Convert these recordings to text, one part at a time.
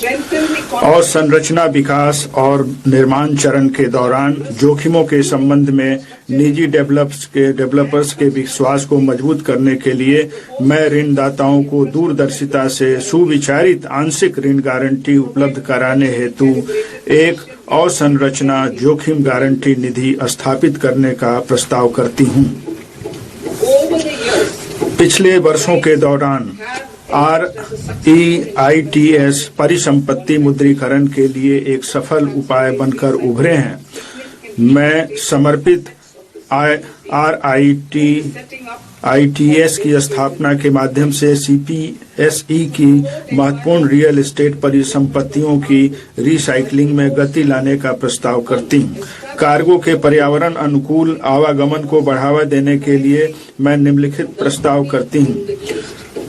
और संरचना विकास और निर्माण चरण के दौरान जोखिमों के संबंध में निजी डेवलपर्स के विश्वास को मजबूत करने के लिए मैं ऋणदाताओं को दूरदर्शिता से सुविचारित आंशिक ऋण गारंटी उपलब्ध कराने हेतु एक अवसंरचना जोखिम गारंटी निधि स्थापित करने का प्रस्ताव करती हूं। पिछले वर्षों के दौरान REITs परिसंपत्ति मुद्रीकरण के लिए एक सफल उपाय बनकर उभरे हैं। मैं समर्पित REITs की स्थापना के माध्यम से CPSE की महत्वपूर्ण रियल एस्टेट परिसंपत्तियों की रिसाइकलिंग में गति लाने का प्रस्ताव करती हूँ। कार्गो के पर्यावरण अनुकूल आवागमन को बढ़ावा देने के लिए मैं निम्नलिखित प्रस्ताव करती हूँ।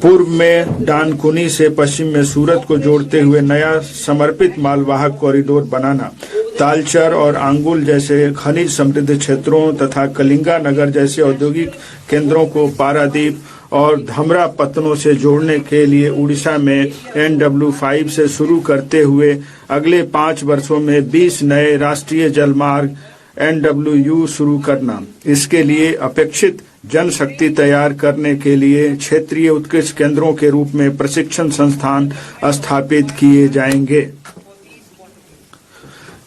पूर्व में डानकुनी से पश्चिम में सूरत को जोड़ते हुए नया समर्पित मालवाहक कॉरिडोर बनाना, तालचर और आंगुल जैसे खनिज समृद्ध क्षेत्रों तथा कलिंगा नगर जैसे औद्योगिक केंद्रों को पारादीप और धमरा पत्तनों से जोड़ने के लिए उड़ीसा में NW5 से शुरू करते हुए अगले 5 वर्षों में 20 नए राष्ट्रीय जलमार्ग NWU शुरू करना। इसके लिए अपेक्षित जनशक्ति तैयार करने के लिए क्षेत्रीय उत्कृष्ट केंद्रों के रूप में प्रशिक्षण संस्थान स्थापित किए जाएंगे।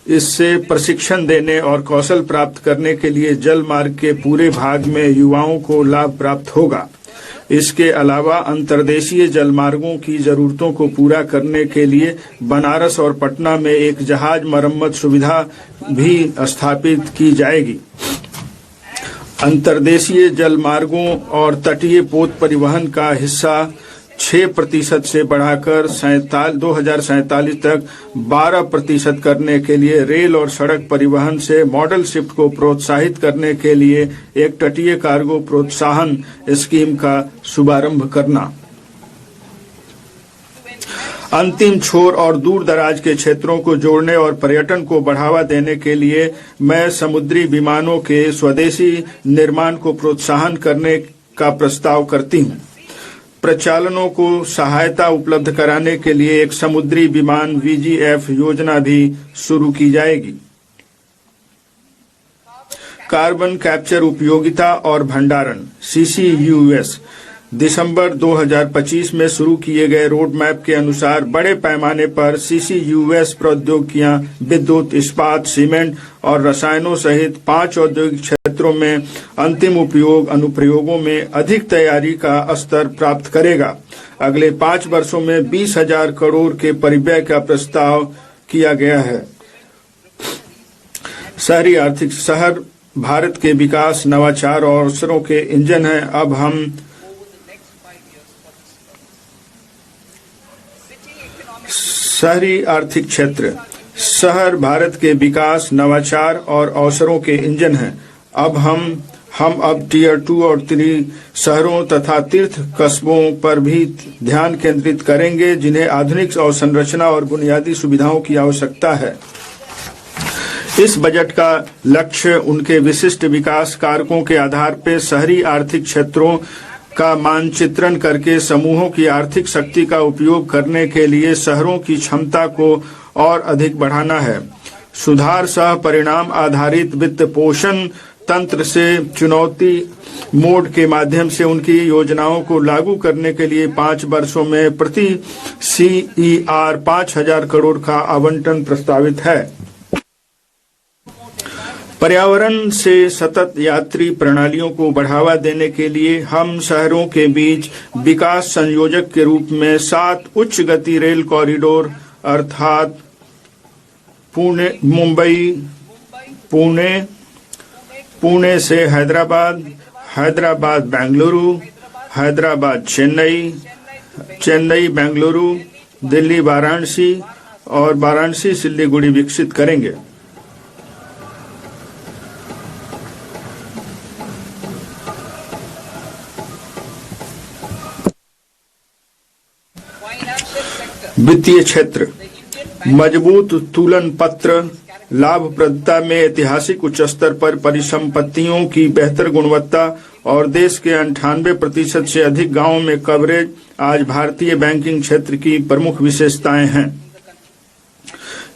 इससे प्रशिक्षण देने और कौशल प्राप्त करने के लिए जल मार्ग के पूरे भाग में युवाओं को लाभ प्राप्त होगा। इसके अलावा अंतर्देशीय जलमार्गों की जरूरतों को पूरा करने के लिए बनारस और पटना में एक जहाज मरम्मत सुविधा भी स्थापित की जाएगी। अंतर्देशीय जलमार्गों और तटीय पोत परिवहन का हिस्सा 6% से बढ़ाकर 2047 तक 12% करने के लिए रेल और सड़क परिवहन से मॉडल शिफ्ट को प्रोत्साहित करने के लिए एक तटीय कार्गो प्रोत्साहन स्कीम का शुभारंभ करना। अंतिम छोर और दूर दराज के क्षेत्रों को जोड़ने और पर्यटन को बढ़ावा देने के लिए मैं समुद्री विमानों के स्वदेशी निर्माण को प्रोत्साहन करने का प्रस्ताव करती हूँ। प्रचालनों को सहायता उपलब्ध कराने के लिए एक समुद्री विमान VGF योजना भी शुरू की जाएगी। कार्बन कैप्चर उपयोगिता और भंडारण CCUS दिसंबर 2025 में शुरू किए गए रोड मैप के अनुसार बड़े पैमाने पर CCUS प्रौद्योगिकियां विद्युत, इस्पात, सीमेंट और रसायनों सहित 5 औद्योगिक क्षेत्रों में अंतिम उपयोग अनुप्रयोगों में अधिक तैयारी का स्तर प्राप्त करेगा। अगले 5 वर्षों में 20,000 करोड़ के परिव्यय का प्रस्ताव किया गया है। शहरी आर्थिक शहर भारत के विकास, नवाचार और अवसरों के इंजन हैं। अब हम शहरी आर्थिक क्षेत्र। शहर भारत के विकास, नवाचार और अवसरों के इंजन हैं। अब हम टियर 2 और 3 शहरों तथा तीर्थ कस्बों पर भी ध्यान केंद्रित करेंगे जिन्हें आधुनिक अवसंरचना और बुनियादी सुविधाओं की आवश्यकता है। इस बजट का लक्ष्य उनके विशिष्ट विकास कारकों के आधार पर शहरी आर्थिक क्षेत्रों का मानचित्रण करके समूहों की आर्थिक शक्ति का उपयोग करने के लिए शहरों की क्षमता को और अधिक बढ़ाना है। सुधार सह परिणाम आधारित वित्त पोषण तंत्र से चुनौती मोड के माध्यम से उनकी योजनाओं को लागू करने के लिए 5 वर्षों में प्रति CER 5,000 करोड़ का आवंटन प्रस्तावित है। पर्यावरण से सतत यात्री प्रणालियों को बढ़ावा देने के लिए हम शहरों के बीच विकास संयोजक के रूप में 7 उच्च गति रेल कॉरिडोर अर्थात पुणे से हैदराबाद, हैदराबाद बेंगलुरु, हैदराबाद चेन्नई, चेन्नई बेंगलुरु, दिल्ली वाराणसी और वाराणसी सिल्लीगुड़ी विकसित करेंगे। वित्तीय क्षेत्र। मजबूत तुलन पत्र, लाभप्रदता में ऐतिहासिक उच्च स्तर पर परिसंपत्तियों की बेहतर गुणवत्ता और देश के 98% से अधिक गांवों में कवरेज आज भारतीय बैंकिंग क्षेत्र की प्रमुख विशेषताएं हैं।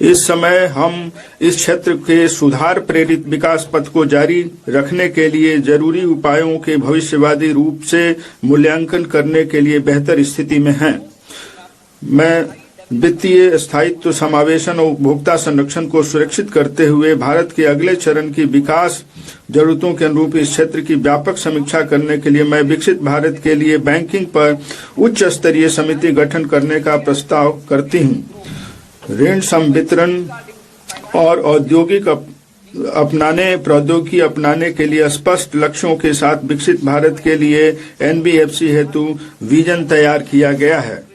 इस समय हम इस क्षेत्र के सुधार प्रेरित विकास पथ को जारी रखने के लिए जरूरी उपायों के भविष्यवादी रूप से मूल्यांकन करने के लिए बेहतर स्थिति में हैं। मैं वित्तीय स्थायित्व, समावेशन और उपभोक्ता संरक्षण को सुरक्षित करते हुए भारत के अगले चरण की विकास जरूरतों के अनुरूप इस क्षेत्र की व्यापक समीक्षा करने के लिए मैं विकसित भारत के लिए बैंकिंग पर उच्च स्तरीय समिति गठन करने का प्रस्ताव करती हूँ। ऋण संवितरण और औद्योगिक प्रौद्योगिकी अपनाने के लिए स्पष्ट लक्ष्यों के साथ विकसित भारत के लिए एनबीएफसी हेतु विजन तैयार किया गया है।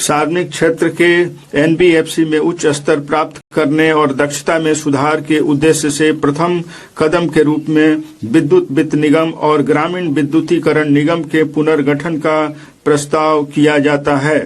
सार्वजनिक क्षेत्र के एनबीएफसी में उच्च स्तर प्राप्त करने और दक्षता में सुधार के उद्देश्य से प्रथम कदम के रूप में विद्युत वित्त निगम और ग्रामीण विद्युतीकरण निगम के पुनर्गठन का प्रस्ताव किया जाता है।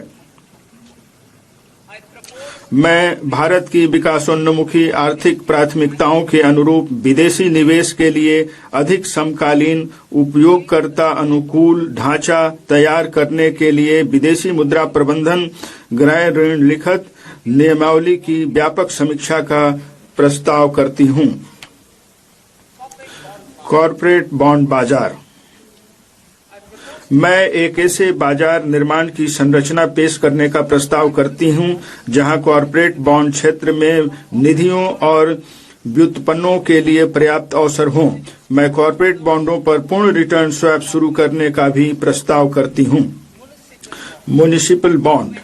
मैं भारत की विकासोन्मुखी आर्थिक प्राथमिकताओं के अनुरूप विदेशी निवेश के लिए अधिक समकालीन उपयोगकर्ता अनुकूल ढांचा तैयार करने के लिए विदेशी मुद्रा प्रबंधन गृह ऋण लिखित नियमावली की व्यापक समीक्षा का प्रस्ताव करती हूं। कॉर्पोरेट बॉन्ड बाजार। मैं एक ऐसे बाजार निर्माण की संरचना पेश करने का प्रस्ताव करती हूं जहां कॉर्पोरेट बॉन्ड क्षेत्र में निधियों और व्युत्पन्नों के लिए पर्याप्त अवसर हों। मैं कॉर्पोरेट बॉन्डों पर पूर्ण रिटर्न स्वैप शुरू करने का भी प्रस्ताव करती हूं। Municipal bond.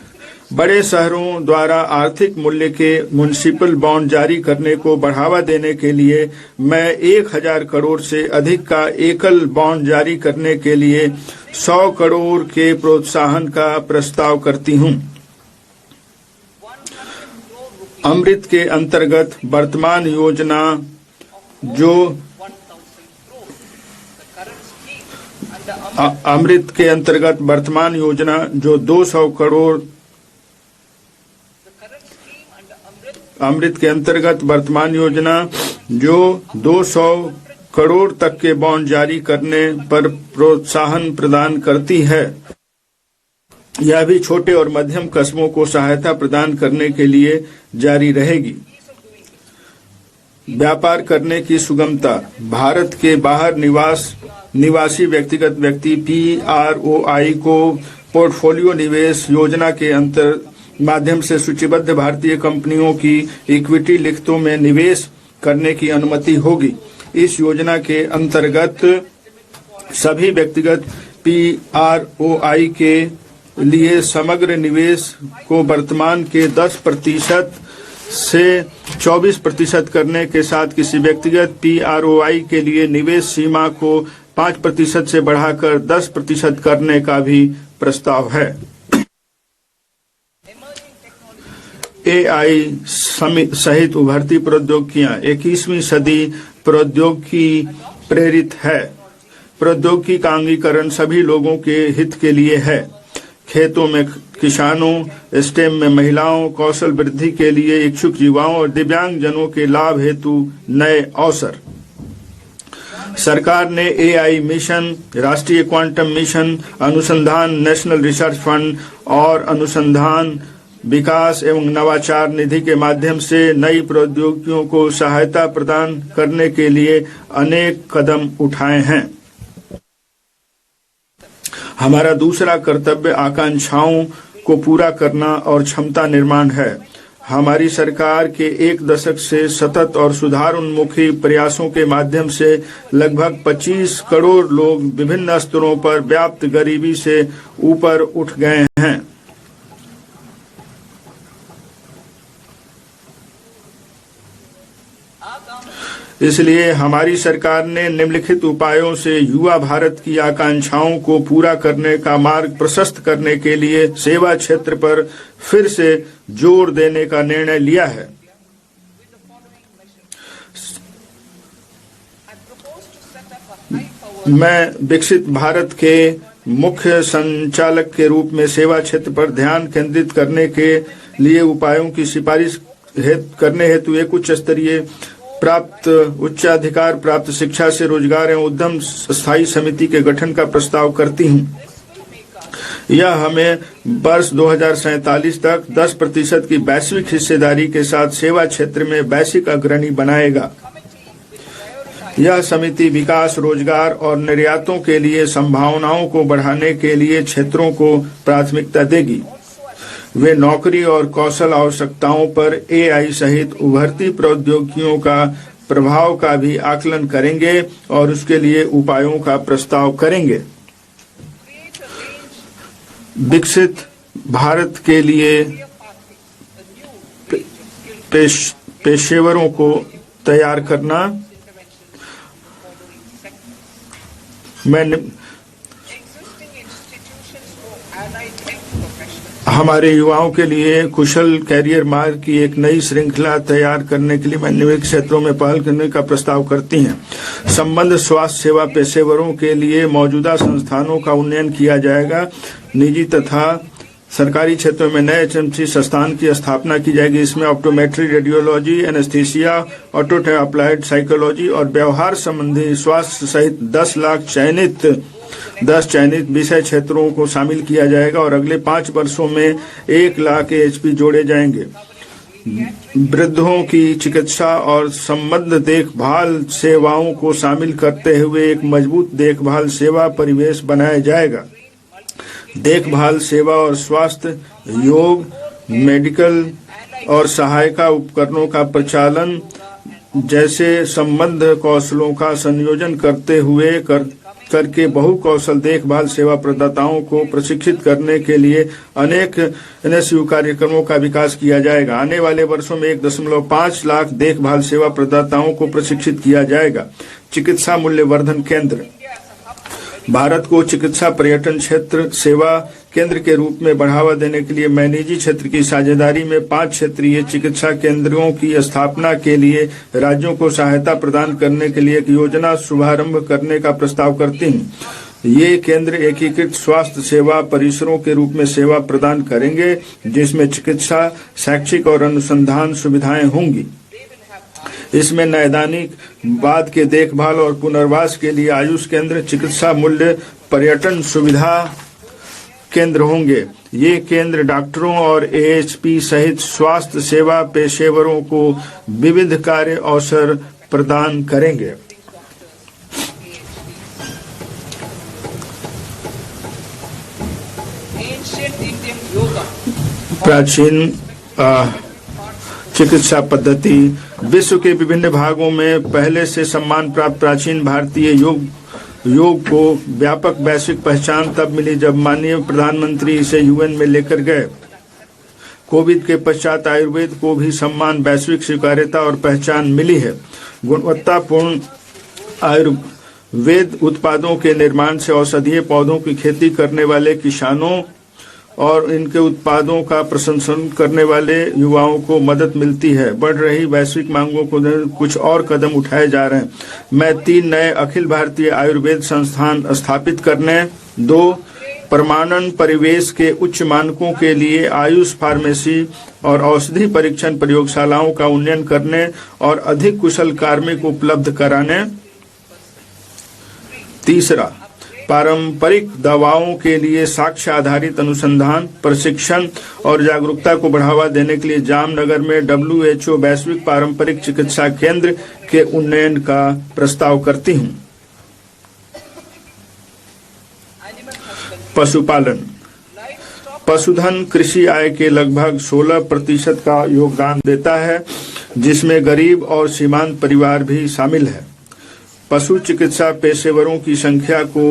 बड़े शहरों द्वारा आर्थिक मूल्य के म्युनिसिपल बॉन्ड जारी करने को बढ़ावा देने के लिए मैं 1000 करोड़ से अधिक का एकल बॉन्ड जारी करने के लिए 100 करोड़ के प्रोत्साहन का प्रस्ताव करती हूं। अमृत के अंतर्गत वर्तमान योजना जो 200 करोड़ अमृत के अंतर्गत वर्तमान योजना जो 200 करोड़ तक के बॉन्ड जारी करने पर प्रोत्साहन प्रदान करती है। यह भी छोटे और मध्यम कस्बों को सहायता प्रदान करने के लिए जारी रहेगी। व्यापार करने की सुगमता। भारत के बाहर निवासी व्यक्तिगत व्यक्ति PROI को पोर्टफोलियो निवेश योजना के माध्यम से सूचीबद्ध भारतीय कंपनियों की इक्विटी लिखतों में निवेश करने की अनुमति होगी। इस योजना के अंतर्गत सभी व्यक्तिगत PROI के लिए समग्र निवेश को वर्तमान के 10% से 24% करने के साथ किसी व्यक्तिगत PROI के लिए निवेश सीमा को 5% से बढ़ाकर 10% करने का भी प्रस्ताव है। AI सहित उभरती प्रौद्योगिकियां। 21वीं सदी प्रौद्योगिकी प्रेरित है। प्रौद्योगिकी का अंगीकरण सभी लोगों के हित के लिए है। खेतों में किसानों, स्टेम में महिलाओं, कौशल वृद्धि के लिए इच्छुक युवाओं और दिव्यांग जनों के लाभ हेतु नए अवसर। सरकार ने AI मिशन, राष्ट्रीय क्वांटम मिशन, अनुसंधान नेशनल रिसर्च फंड और अनुसंधान विकास एवं नवाचार निधि के माध्यम से नई प्रौद्योगिकियों को सहायता प्रदान करने के लिए अनेक कदम उठाए हैं। हमारा दूसरा कर्तव्य आकांक्षाओं को पूरा करना और क्षमता निर्माण है। हमारी सरकार के 1 दशक से सतत और सुधार उन्मुखी प्रयासों के माध्यम से लगभग 25 करोड़ लोग विभिन्न स्तरों पर व्याप्त गरीबी से ऊपर उठ गए हैं। इसलिए हमारी सरकार ने निम्नलिखित उपायों से युवा भारत की आकांक्षाओं को पूरा करने का मार्ग प्रशस्त करने के लिए सेवा क्षेत्र पर फिर से जोर देने का निर्णय लिया है। मैं विकसित भारत के मुख्य संचालक के रूप में सेवा क्षेत्र पर ध्यान केंद्रित करने के लिए उपायों की सिफारिश करने हेतु एक उच्चाधिकार प्राप्त शिक्षा से रोजगार एवं उद्यम स्थायी समिति के गठन का प्रस्ताव करती हूं। यह हमें वर्ष 2047 तक 10% की वैश्विक हिस्सेदारी के साथ सेवा क्षेत्र में वैश्विक अग्रणी बनाएगा। यह समिति विकास, रोजगार और निर्यातों के लिए संभावनाओं को बढ़ाने के लिए क्षेत्रों को प्राथमिकता देगी। वे नौकरी और कौशल आवश्यकताओं पर AI सहित उभरती प्रौद्योगिकियों का प्रभाव का भी आकलन करेंगे और उसके लिए उपायों का प्रस्ताव करेंगे। विकसित भारत के लिए पेशेवरों को तैयार करना। हमारे युवाओं के लिए कुशल कैरियर मार्ग की एक नई श्रृंखला तैयार करने के लिए मैं निम्नलिखित क्षेत्रों में पहल करने का प्रस्ताव करती हैं। संबंध स्वास्थ्य सेवा पेशेवरों के लिए मौजूदा संस्थानों का उन्नयन किया जाएगा। निजी तथा सरकारी क्षेत्रों में नए HMC संस्थान की स्थापना की जाएगी। इसमें optometry, radiology, anaesthesia, auto applied psychology और व्यवहार संबंधी स्वास्थ्य सहित 10 चयनित विषय क्षेत्रों को शामिल किया जाएगा और अगले 5 वर्षों में 1 लाख AHP जोड़े जाएंगे। वृद्धों की चिकित्सा और संबद्ध देखभाल सेवाओं को शामिल करते हुए एक मजबूत देखभाल सेवा परिवेश बनाया जाएगा। देखभाल सेवा और स्वास्थ्य, योग, मेडिकल और सहायता उपकरणों का प्रचालन जैसे संबद्ध कौशलों का संयोजन करके बहुकौशल देखभाल सेवा प्रदाताओं को प्रशिक्षित करने के लिए अनेक NSU कार्यक्रमों का विकास किया जाएगा। आने वाले वर्षों में 1.5 लाख देखभाल सेवा प्रदाताओं को प्रशिक्षित किया जाएगा। चिकित्सा मूल्यवर्धन केंद्र। भारत को चिकित्सा पर्यटन क्षेत्र सेवा केंद्र के रूप में बढ़ावा देने के लिए मैं निजी क्षेत्र की साझेदारी में 5 क्षेत्रीय चिकित्सा केंद्रों की स्थापना के लिए राज्यों को सहायता प्रदान करने के लिए एक योजना शुभारंभ करने का प्रस्ताव करती हूँ। ये केंद्र एकीकृत स्वास्थ्य सेवा परिसरों के रूप में सेवा प्रदान करेंगे, जिसमें चिकित्सा, शैक्षिक और अनुसंधान सुविधाएं होंगी। इसमें नैदानिक बाद के देखभाल और पुनर्वास के लिए आयुष केंद्र, चिकित्सा मूल्य पर्यटन सुविधा केंद्र होंगे। ये केंद्र डॉक्टरों और AHP सहित स्वास्थ्य सेवा पेशेवरों को विविध कार्य अवसर प्रदान करेंगे। प्राचीन चिकित्सा पद्धति। विश्व के विभिन्न भागों में पहले से सम्मान प्राप्त प्राचीन भारतीय योग को व्यापक वैश्विक पहचान तब मिली जब माननीय प्रधानमंत्री इसे UN में लेकर गए। कोविड के पश्चात आयुर्वेद को भी सम्मान, वैश्विक स्वीकार्यता और पहचान मिली है। गुणवत्तापूर्ण आयुर्वेद उत्पादों के निर्माण से औषधीय पौधों की खेती करने वाले किसानों और इनके उत्पादों का प्रशंसन करने वाले युवाओं को मदद मिलती है। बढ़ रही वैश्विक मांगों को कुछ और कदम उठाए जा रहे हैं। मैं 3 नए अखिल भारतीय आयुर्वेद संस्थान स्थापित करने, 2 प्रमाणन परिवेश के उच्च मानकों के लिए आयुष फार्मेसी और औषधि परीक्षण प्रयोगशालाओं का उन्नयन करने और अधिक कुशल कार्मिक उपलब्ध कराने, 3 पारंपरिक दवाओं के लिए साक्ष्य आधारित अनुसंधान, प्रशिक्षण और जागरूकता को बढ़ावा देने के लिए जामनगर में WHO वैश्विक पारंपरिक चिकित्सा केंद्र के उन्नयन का प्रस्ताव करती हूँ। पशुपालन। पशुधन कृषि आय के लगभग 16% का योगदान देता है, जिसमें गरीब और सीमांत परिवार भी शामिल है। पशु चिकित्सा पेशेवरों की संख्या को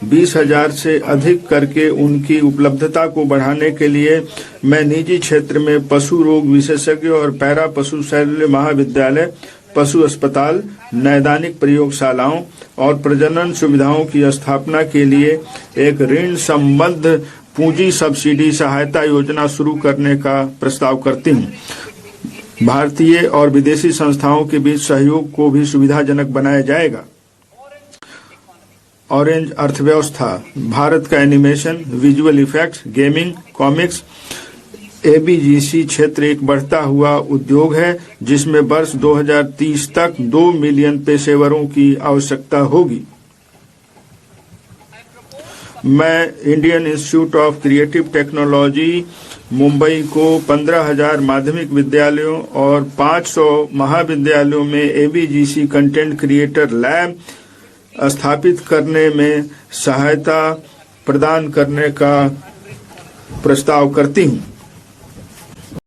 20,000 से अधिक करके उनकी उपलब्धता को बढ़ाने के लिए मैं निजी क्षेत्र में पशु रोग विशेषज्ञ और पैरा पशु शल्य महाविद्यालय, पशु अस्पताल, नैदानिक प्रयोगशालाओं और प्रजनन सुविधाओं की स्थापना के लिए एक ऋण संबद्ध पूंजी सब्सिडी सहायता योजना शुरू करने का प्रस्ताव करती हूँ। भारतीय और विदेशी संस्थाओं के बीच सहयोग को भी सुविधाजनक बनाया जाएगा। ऑरेंज अर्थव्यवस्था। भारत का animation, visual effects, gaming, comics, ABGC क्षेत्र एक बढ़ता हुआ उद्योग है, जिसमें वर्ष 2030 तक 2 मिलियन पेशेवरों की आवश्यकता होगी। मैं Indian institute of creative technology Mumbai को 15,000 माध्यमिक विद्यालयों और 500 महाविद्यालयों में एबीजीसी कंटेंट क्रिएटर लैब स्थापित करने में सहायता प्रदान करने का प्रस्ताव करती हूँ।